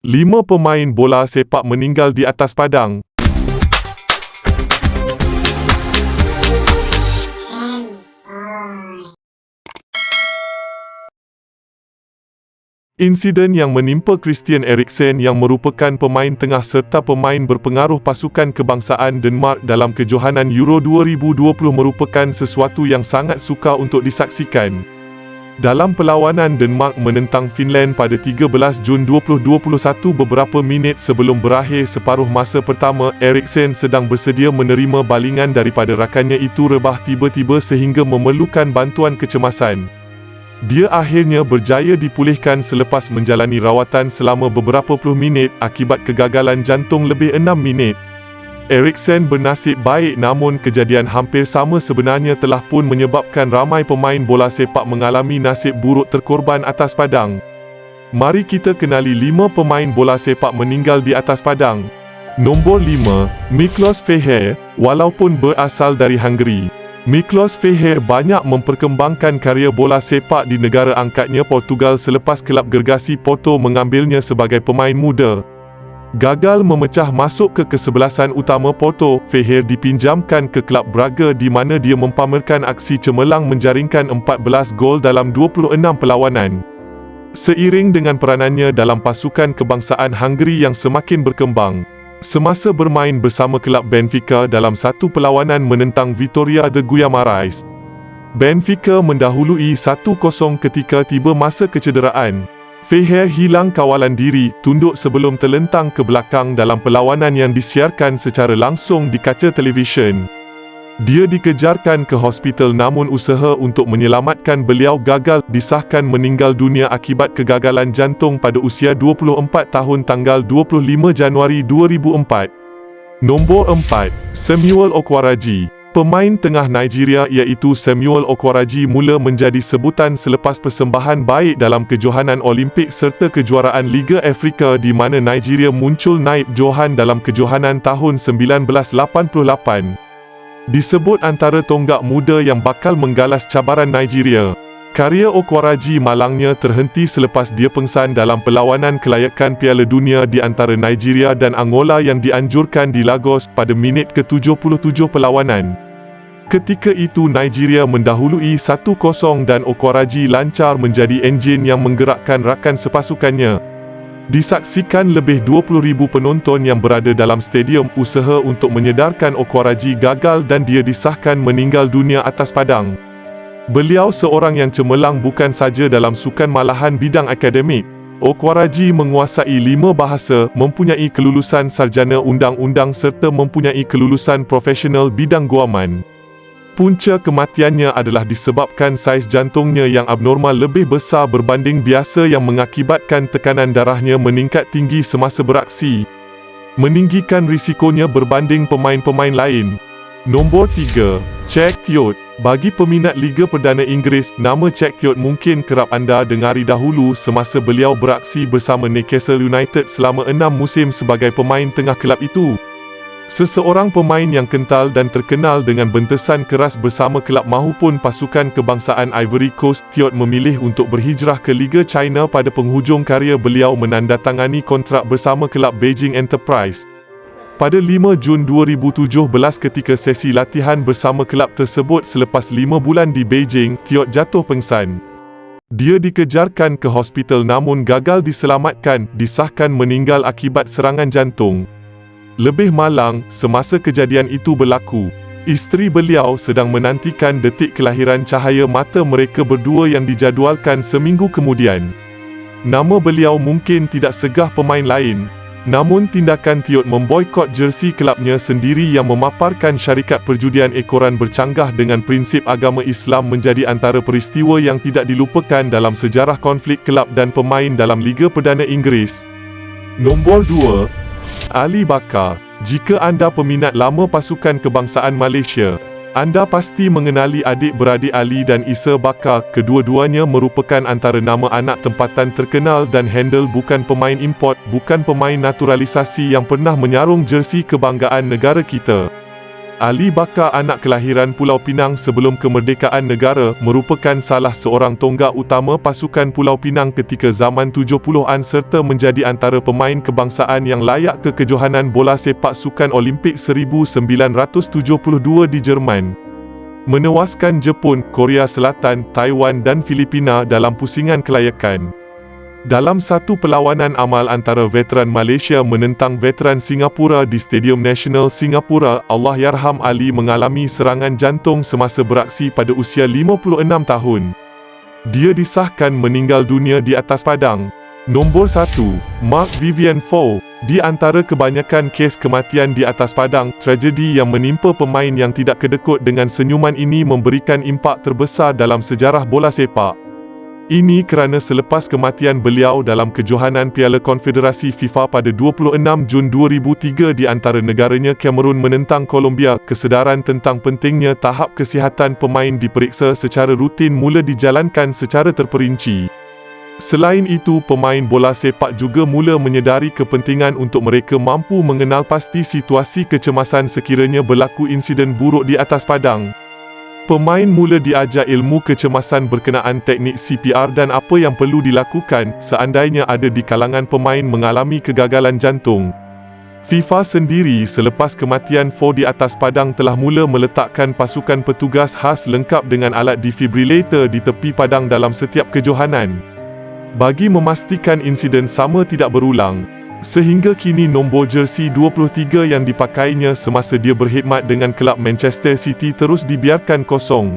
5 pemain bola sepak meninggal di atas padang. Insiden yang menimpa Christian Eriksen yang merupakan pemain tengah serta pemain berpengaruh pasukan kebangsaan Denmark dalam kejohanan Euro 2020 merupakan sesuatu yang sangat sukar untuk disaksikan. Dalam perlawanan Denmark menentang Finland pada 13 Jun 2021 beberapa minit sebelum berakhir separuh masa pertama, Eriksen sedang bersedia menerima balingan daripada rakannya itu rebah tiba-tiba sehingga memerlukan bantuan kecemasan. Dia akhirnya berjaya dipulihkan selepas menjalani rawatan selama beberapa puluh minit akibat kegagalan jantung lebih 6 minit. Eriksen bernasib baik namun kejadian hampir sama sebenarnya telah pun menyebabkan ramai pemain bola sepak mengalami nasib buruk terkorban atas padang. Mari kita kenali 5 pemain bola sepak meninggal di atas padang. Nombor 5, Miklos Feher, walaupun berasal dari Hungary. Miklos Feher banyak memperkembangkan karya bola sepak di negara angkatnya Portugal selepas kelab gergasi Porto mengambilnya sebagai pemain muda. Gagal memecah masuk ke kesebelasan utama Porto, Feher dipinjamkan ke kelab Braga di mana dia mempamerkan aksi cemerlang menjaringkan 14 gol dalam 26 perlawanan. Seiring dengan peranannya dalam pasukan kebangsaan Hungary yang semakin berkembang, semasa bermain bersama kelab Benfica dalam satu perlawanan menentang Vitória de Guimarães, Benfica mendahului 1-0 ketika tiba masa kecederaan. Feher hilang kawalan diri, tunduk sebelum terlentang ke belakang dalam perlawanan yang disiarkan secara langsung di kaca televisyen. Dia dikejarkan ke hospital namun usaha untuk menyelamatkan beliau gagal, disahkan meninggal dunia akibat kegagalan jantung pada usia 24 tahun tanggal 25 Januari 2004. Nombor 4, Samuel Okparaji. Pemain tengah Nigeria iaitu Samuel Okparaji mula menjadi sebutan selepas persembahan baik dalam kejohanan Olimpik serta kejuaraan Liga Afrika di mana Nigeria muncul naib johan dalam kejohanan tahun 1988. Disebut antara tonggak muda yang bakal menggalas cabaran Nigeria. Karya Okparaji malangnya terhenti selepas dia pengsan dalam perlawanan kelayakan Piala Dunia di antara Nigeria dan Angola yang dianjurkan di Lagos pada minit ke-77 perlawanan. Ketika itu Nigeria mendahului 1-0 dan Okparaji lancar menjadi enjin yang menggerakkan rakan sepasukannya. Disaksikan lebih 20,000 penonton yang berada dalam stadium. Usaha untuk menyedarkan Okparaji gagal dan dia disahkan meninggal dunia atas padang. Beliau seorang yang cemerlang bukan saja dalam sukan malahan bidang akademik. Okparaji menguasai 5 bahasa, mempunyai kelulusan sarjana undang-undang serta mempunyai kelulusan profesional bidang guaman. Punca kematiannya adalah disebabkan saiz jantungnya yang abnormal lebih besar berbanding biasa yang mengakibatkan tekanan darahnya meningkat tinggi semasa beraksi, meninggikan risikonya berbanding pemain-pemain lain. Nombor 3, Cheick Tiote. Bagi peminat Liga Perdana Inggeris, nama Cheick Tiote mungkin kerap anda dengari dahulu semasa beliau beraksi bersama Newcastle United selama 6 musim sebagai pemain tengah kelab itu. Seseorang pemain yang kental dan terkenal dengan bentesan keras bersama kelab mahupun pasukan kebangsaan Ivory Coast, Tiote memilih untuk berhijrah ke Liga China pada penghujung karya beliau menandatangani kontrak bersama kelab Beijing Enterprise. Pada 5 Jun 2017 ketika sesi latihan bersama kelab tersebut selepas 5 bulan di Beijing, Tiote jatuh pengsan. Dia dikejarkan ke hospital namun gagal diselamatkan, disahkan meninggal akibat serangan jantung. Lebih malang, semasa kejadian itu berlaku, isteri beliau sedang menantikan detik kelahiran cahaya mata mereka berdua yang dijadualkan seminggu kemudian. Nama beliau mungkin tidak segah pemain lain, namun tindakan Tiote memboikot jersey kelabnya sendiri yang memaparkan syarikat perjudian ekoran bercanggah dengan prinsip agama Islam menjadi antara peristiwa yang tidak dilupakan dalam sejarah konflik kelab dan pemain dalam Liga Perdana Inggeris. Nombor 2, Ali Bakar. Jika anda peminat lama pasukan kebangsaan Malaysia, anda pasti mengenali adik-beradik Ali dan Isa Bakar. Kedua-duanya merupakan antara nama anak tempatan terkenal dan handle bukan pemain import, bukan pemain naturalisasi yang pernah menyarung jersey kebanggaan negara kita. Ali Bakar, anak kelahiran Pulau Pinang sebelum kemerdekaan negara, merupakan salah seorang tonggak utama pasukan Pulau Pinang ketika zaman 70-an serta menjadi antara pemain kebangsaan yang layak ke kejohanan bola sepak sukan Olimpik 1972 di Jerman, menewaskan Jepun, Korea Selatan, Taiwan dan Filipina dalam pusingan kelayakan. Dalam satu perlawanan amal antara veteran Malaysia menentang veteran Singapura di Stadium Nasional Singapura, Allahyarham Ali mengalami serangan jantung semasa beraksi pada usia 56 tahun. Dia disahkan meninggal dunia di atas padang. Nombor 1. Mark Vivian Foe. Di antara kebanyakan kes kematian di atas padang, tragedi yang menimpa pemain yang tidak kedekut dengan senyuman ini memberikan impak terbesar dalam sejarah bola sepak. Ini kerana selepas kematian beliau dalam kejohanan Piala Konfederasi FIFA pada 26 Jun 2003 di antara negaranya Kamerun menentang Colombia, kesedaran tentang pentingnya tahap kesihatan pemain diperiksa secara rutin mula dijalankan secara terperinci. Selain itu, pemain bola sepak juga mula menyedari kepentingan untuk mereka mampu mengenal pasti situasi kecemasan sekiranya berlaku insiden buruk di atas padang. Pemain mula diajar ilmu kecemasan berkenaan teknik CPR dan apa yang perlu dilakukan seandainya ada di kalangan pemain mengalami kegagalan jantung. FIFA sendiri selepas kematian Foe di atas padang telah mula meletakkan pasukan petugas khas lengkap dengan alat defibrillator di tepi padang dalam setiap kejohanan, bagi memastikan insiden sama tidak berulang. Sehingga kini nombor jersey 23 yang dipakainya semasa dia berkhidmat dengan kelab Manchester City terus dibiarkan kosong.